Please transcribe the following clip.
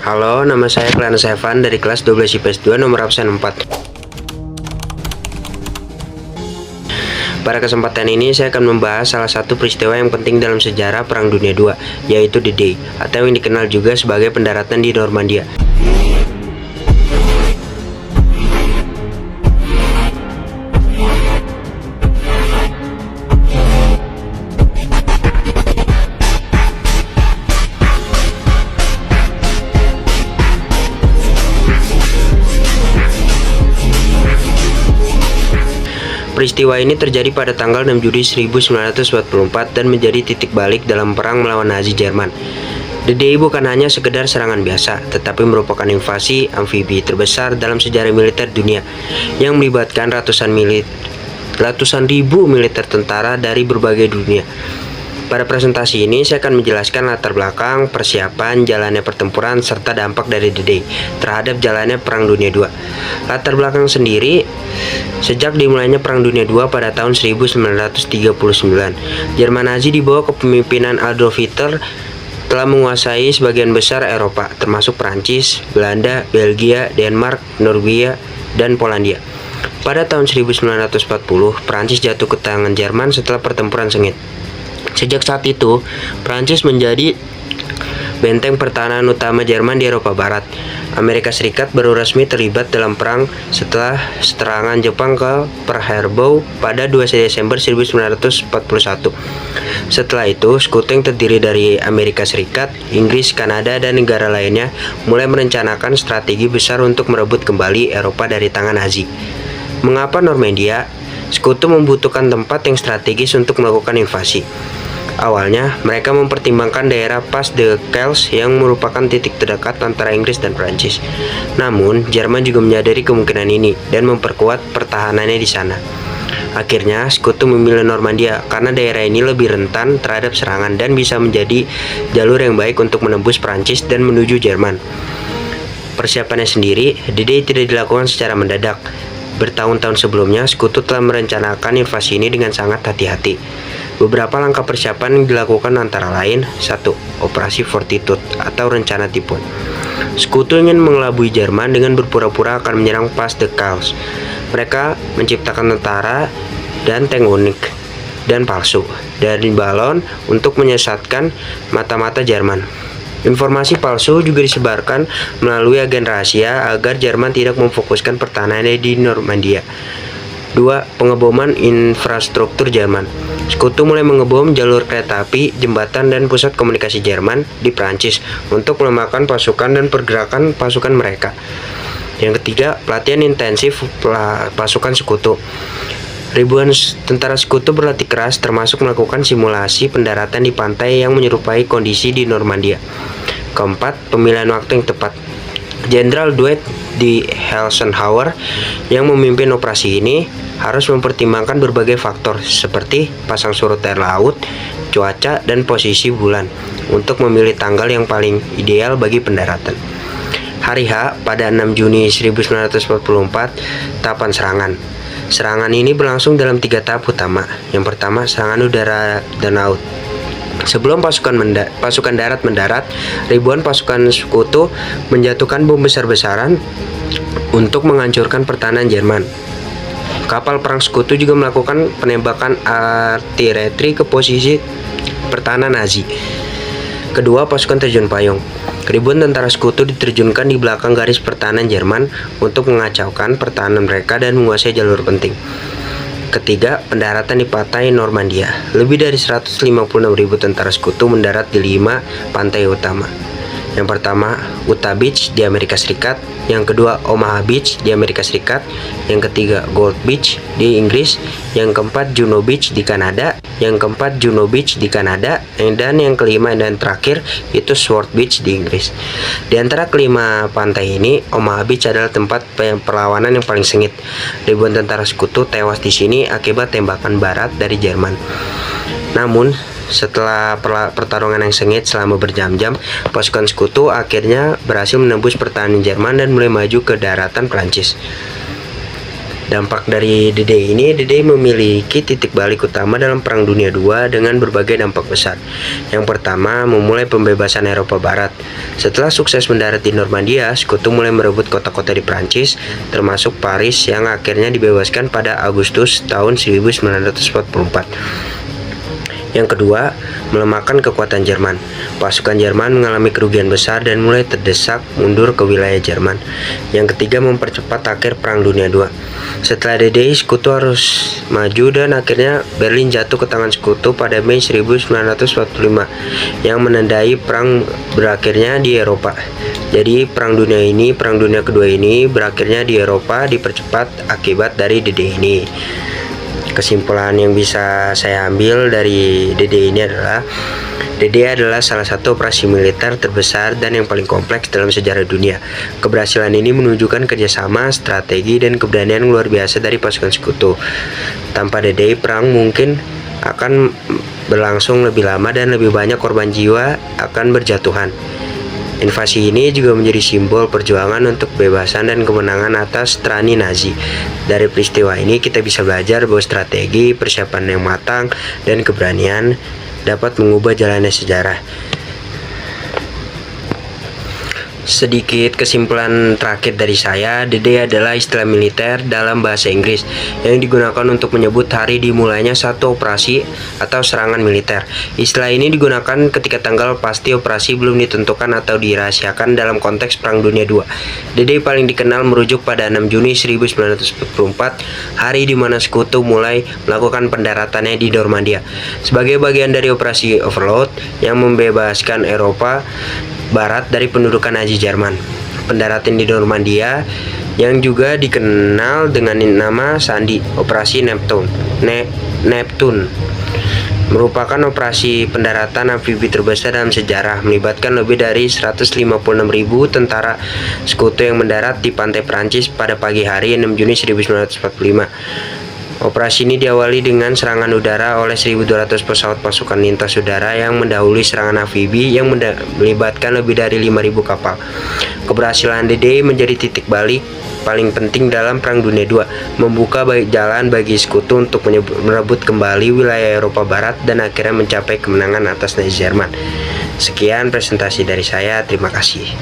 Halo, nama saya Cleanus Evan dari kelas 12 IPS 2 nomor absen 4. Pada kesempatan ini saya akan membahas salah satu peristiwa yang penting dalam sejarah Perang Dunia II, yaitu D-Day, atau yang dikenal juga sebagai pendaratan di Normandia. Peristiwa ini terjadi pada tanggal 6 Juli 1944 dan menjadi titik balik dalam perang melawan Nazi Jerman. D-Day bukan hanya sekedar serangan biasa, tetapi merupakan invasi amfibi terbesar dalam sejarah militer dunia yang melibatkan ratusan ribu militer tentara dari berbagai dunia. Pada presentasi ini saya akan menjelaskan latar belakang, persiapan, jalannya pertempuran, serta dampak dari D-Day terhadap jalannya Perang Dunia II. Latar belakang sendiri, sejak dimulainya Perang Dunia II pada tahun 1939, Jerman Nazi di bawah kepemimpinan Adolf Hitler telah menguasai sebagian besar Eropa, termasuk Prancis, Belanda, Belgia, Denmark, Norwegia, dan Polandia. Pada tahun 1940, Prancis jatuh ke tangan Jerman setelah pertempuran sengit. Sejak saat itu, Prancis menjadi benteng pertahanan utama Jerman di Eropa Barat. Amerika Serikat baru resmi terlibat dalam perang setelah serangan Jepang ke Pearl Harbor pada 2 Desember 1941. Setelah itu, sekutu yang terdiri dari Amerika Serikat, Inggris, Kanada, dan negara lainnya mulai merencanakan strategi besar untuk merebut kembali Eropa dari tangan Nazi. Mengapa Normandia? Sekutu membutuhkan tempat yang strategis untuk melakukan invasi. Awalnya, mereka mempertimbangkan daerah Pas de Calais yang merupakan titik terdekat antara Inggris dan Prancis. Namun, Jerman juga menyadari kemungkinan ini dan memperkuat pertahanannya di sana. Akhirnya, sekutu memilih Normandia karena daerah ini lebih rentan terhadap serangan dan bisa menjadi jalur yang baik untuk menembus Prancis dan menuju Jerman. Persiapannya sendiri, D-Day tidak dilakukan secara mendadak. Bertahun-tahun sebelumnya, sekutu telah merencanakan invasi ini dengan sangat hati-hati. Beberapa langkah persiapan yang dilakukan antara lain: 1. Operasi Fortitude atau rencana tipuan. Sekutu ingin mengelabui Jerman dengan berpura-pura akan menyerang Pas de Calais. Mereka menciptakan tentara dan tank unik dan palsu dari balon untuk menyesatkan mata-mata Jerman. Informasi palsu juga disebarkan melalui agen rahasia agar Jerman tidak memfokuskan pertahanannya di Normandia. 2. Pengeboman infrastruktur Jerman. Sekutu mulai mengebom jalur kereta api, jembatan, dan pusat komunikasi Jerman di Prancis untuk melemahkan pasukan dan pergerakan pasukan mereka. Yang ketiga, pelatihan intensif pasukan sekutu. Ribuan tentara sekutu berlatih keras, termasuk melakukan simulasi pendaratan di pantai yang menyerupai kondisi di Normandia. Keempat, pemilihan waktu yang tepat. Jenderal Dwight D. Eisenhower yang memimpin operasi ini harus mempertimbangkan berbagai faktor seperti pasang surut air laut, cuaca, dan posisi bulan untuk memilih tanggal yang paling ideal bagi pendaratan. Hari H pada 6 Juni 1944, tahapan serangan. Serangan ini berlangsung dalam 3 tahap utama. Yang pertama, serangan udara dan laut. Sebelum pasukan darat mendarat, ribuan pasukan sekutu menjatuhkan bom besar-besaran untuk menghancurkan pertahanan Jerman. Kapal perang sekutu juga melakukan penembakan artileri ke posisi pertahanan Nazi. Kedua, pasukan terjun payung. Ribuan tentara sekutu diterjunkan di belakang garis pertahanan Jerman untuk mengacaukan pertahanan mereka dan menguasai jalur penting. Ketiga, pendaratan di pantai Normandia. Lebih dari 156.000 tentara sekutu mendarat di 5 pantai utama. Yang pertama, Utah Beach di Amerika Serikat. Yang kedua, Omaha Beach di Amerika Serikat. Yang ketiga, Gold Beach di Inggris. Yang keempat, Juno Beach di Kanada. Dan yang kelima dan terakhir itu Sword Beach di Inggris. Di antara kelima pantai ini, Omaha Beach adalah tempat perlawanan yang paling sengit. Ribuan tentara sekutu tewas di sini akibat tembakan barat dari Jerman. Namun, setelah pertarungan yang sengit selama berjam-jam, pasukan sekutu akhirnya berhasil menembus pertahanan Jerman dan mulai maju ke daratan Prancis. Dampak dari D-Day ini, D-Day memiliki titik balik utama dalam Perang Dunia II dengan berbagai dampak besar. Yang pertama, memulai pembebasan Eropa Barat. Setelah sukses mendarat di Normandia, sekutu mulai merebut kota-kota di Prancis, termasuk Paris yang akhirnya dibebaskan pada Agustus tahun 1944. Yang kedua, melemahkan kekuatan Jerman. Pasukan Jerman mengalami kerugian besar dan mulai terdesak mundur ke wilayah Jerman. Yang ketiga, mempercepat akhir Perang Dunia II. Setelah D-Day, sekutu harus maju dan akhirnya Berlin jatuh ke tangan sekutu pada Mei 1945 yang menandai perang berakhirnya di Eropa. Jadi Perang Dunia Kedua ini berakhirnya di Eropa dipercepat akibat dari D-Day ini. Kesimpulan yang bisa saya ambil dari D-Day ini adalah D-Day adalah salah satu operasi militer terbesar dan yang paling kompleks dalam sejarah dunia. Keberhasilan ini menunjukkan kerjasama, strategi, dan keberanian luar biasa dari pasukan sekutu. Tanpa D-Day, perang mungkin akan berlangsung lebih lama dan lebih banyak korban jiwa akan berjatuhan. Invasi ini juga menjadi simbol perjuangan untuk kebebasan dan kemenangan atas tyranni Nazi. Dari peristiwa ini kita bisa belajar bahwa strategi, persiapan yang matang, dan keberanian dapat mengubah jalannya sejarah. Sedikit kesimpulan terakhir dari saya, D-Day adalah istilah militer dalam bahasa Inggris yang digunakan untuk menyebut hari dimulainya satu operasi atau serangan militer. Istilah ini digunakan ketika tanggal pasti operasi belum ditentukan atau dirahasiakan dalam konteks Perang Dunia II. D-Day paling dikenal merujuk pada 6 Juni 1944, hari di mana sekutu mulai melakukan pendaratannya di Normandia. Sebagai bagian dari operasi Overlord yang membebaskan Eropa Barat dari pendudukan Nazi Jerman. Pendaratan di Normandia yang juga dikenal dengan nama sandi Operasi Neptune merupakan operasi pendaratan amfibi terbesar dalam sejarah, melibatkan lebih dari 156.000 tentara sekutu yang mendarat di pantai Prancis pada pagi hari 6 Juni 1945. Operasi ini diawali dengan serangan udara oleh 1.200 pesawat pasukan lintas udara yang mendahului serangan amfibi yang melibatkan lebih dari 5.000 kapal. Keberhasilan D-Day menjadi titik balik paling penting dalam Perang Dunia II, membuka jalan bagi sekutu untuk merebut kembali wilayah Eropa Barat dan akhirnya mencapai kemenangan atas Nazi Jerman. Sekian presentasi dari saya, terima kasih.